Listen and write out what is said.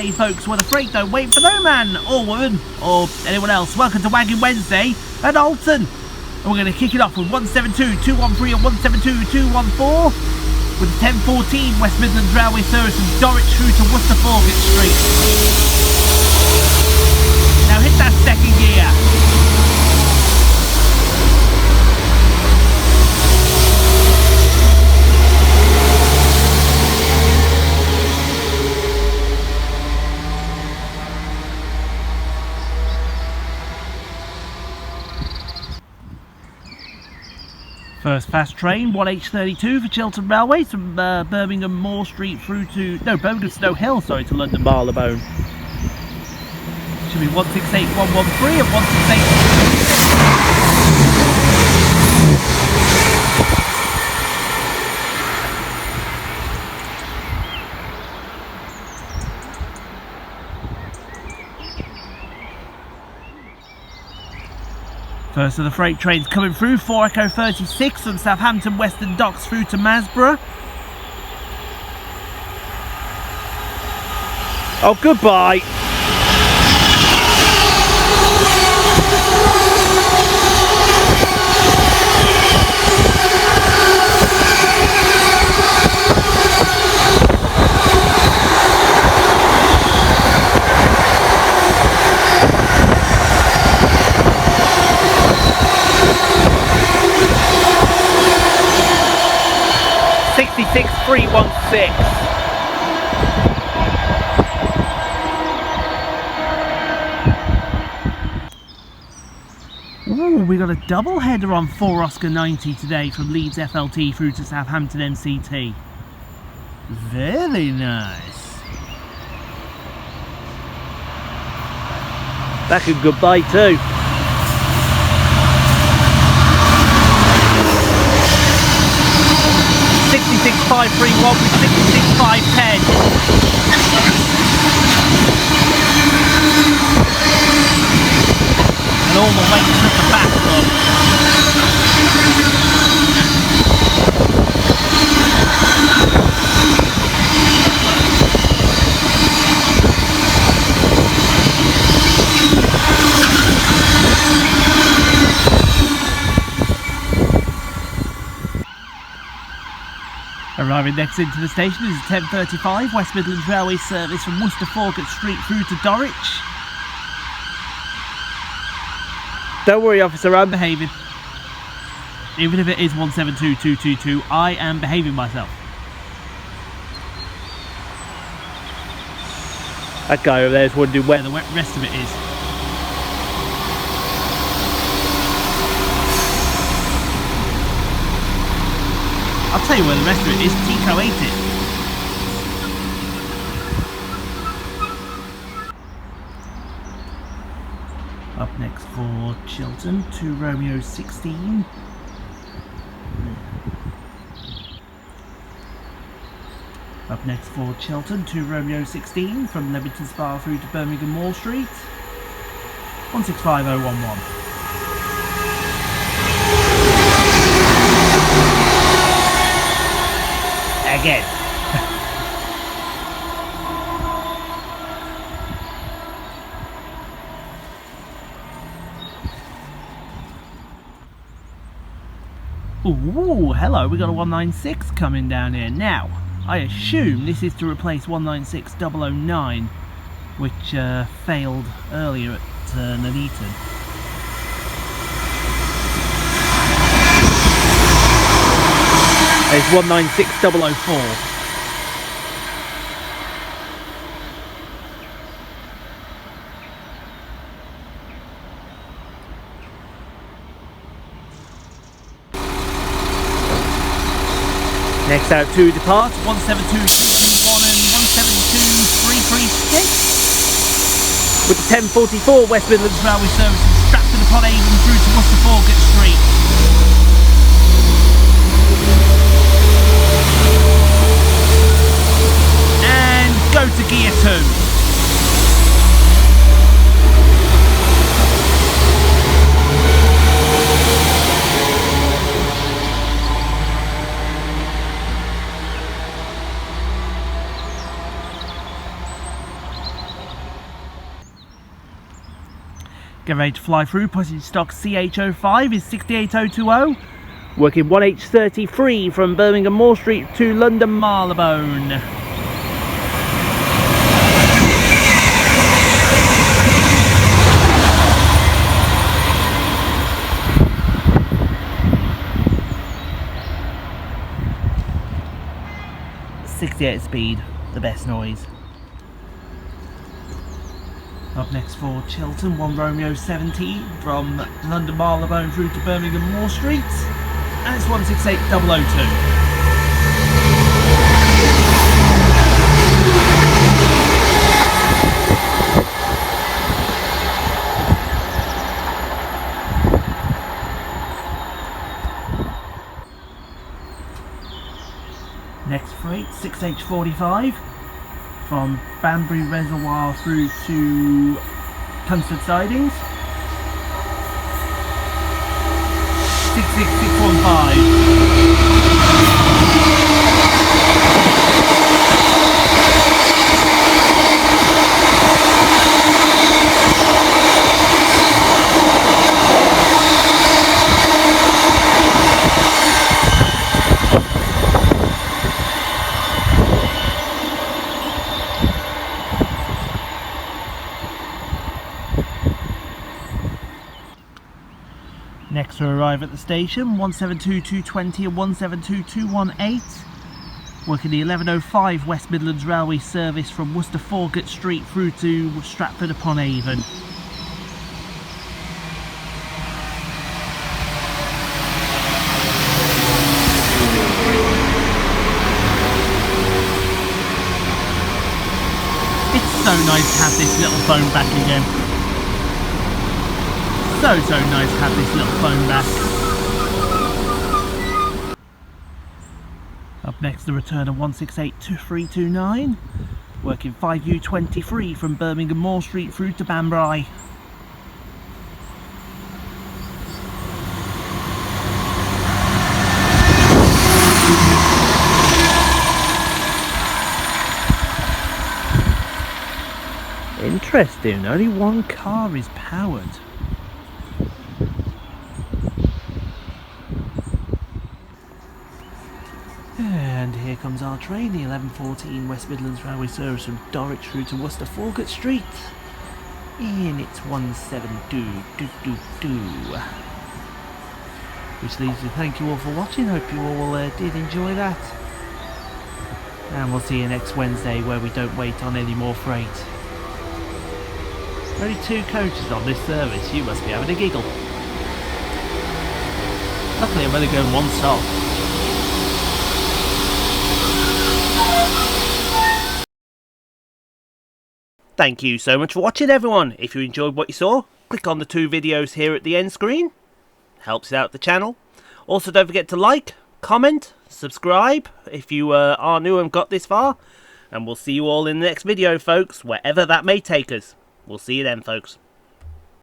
Hey folks, well the freight don't wait for no man or woman or anyone else. Welcome to Wagon Wednesday at Olton. And we're going to kick it off with 172-213 and 172-214 with the 1014 West Midlands Railway service from Dorwich through to Worcester Forgate Street. Now hit that second gear. First fast train, 1H32 for Chiltern Railway from Birmingham Moor Street through to, no, Birmingham Snow Hill, sorry, to London Marylebone. Should be 168113 and 168. First of the freight trains coming through, 4 Echo 36 from Southampton Western Docks through to Masborough. Oh, goodbye. Ooh, we got a double header on 4 Oscar 90 today from Leeds FLT through to Southampton MCT. Very nice. That could goodbye too. $66,531 with $66,510. And all the weight at the back, look. Arriving next into the station is 1035 West Midlands Railway service from Worcester Forgate Street through to Dorwich. Don't worry officer, I'm behaving. Even if it is 172222, I am behaving myself. That guy over there is wondering where the rest of it is. I'll tell you where the rest of it is, Tico ate it. Up next for Chiltern, 2 Romeo 16. Up next for Chiltern, 2 Romeo 16 from Leamington Spa through to Birmingham Moor Street, 165011. Again. Ooh, hello, we got a 196 coming down here. Now, I assume this is to replace 196009, which failed earlier at Nuneaton. It's 196004. Next out to depart, 172221 and 172336 with the 1044 West Midlands Railway service from Stratford upon Avon through to Worcester Forgate Street. And go to gear 2. Get ready to fly through. Passage stock CH05 is 68020. Working 1H33 from Birmingham Moor Street to London Marylebone. .68 speed, the best noise. Up next for Chiltern, 1 Romeo 17 from London Marylebone through to Birmingham Moor Street, and it's 168002. Next freight, 6H45 from Banbury Reservoir through to Tunstead Sidings. 66615. Next to arrive at the station, 172220 and 172218. Working the 1105 West Midlands Railway service from Worcester Foregate Street through to Stratford upon Avon. It's so nice to have this little phone back again. So nice to have this little phone back. Up next, the return of 168329, working 5U23 from Birmingham Moor Street through to Banbury. Interesting, only one car is powered. And here comes our train, the 1114 West Midlands Railway service from Dorwich through to Worcester Foregate Street. And it's 17222. Which leaves me thank you all for watching. Hope you all did enjoy that. And we'll see you next Wednesday where we don't wait on any more freight. Only 2 coaches on this service, you must be having a giggle. Luckily I'm only going 1 stop. Thank you so much for watching, everyone. If you enjoyed what you saw, click on the 2 videos here at the end screen. Helps out the channel. Also, don't forget to like, comment, subscribe if you are new and got this far. And we'll see you all in the next video, folks, wherever that may take us. We'll see you then, folks.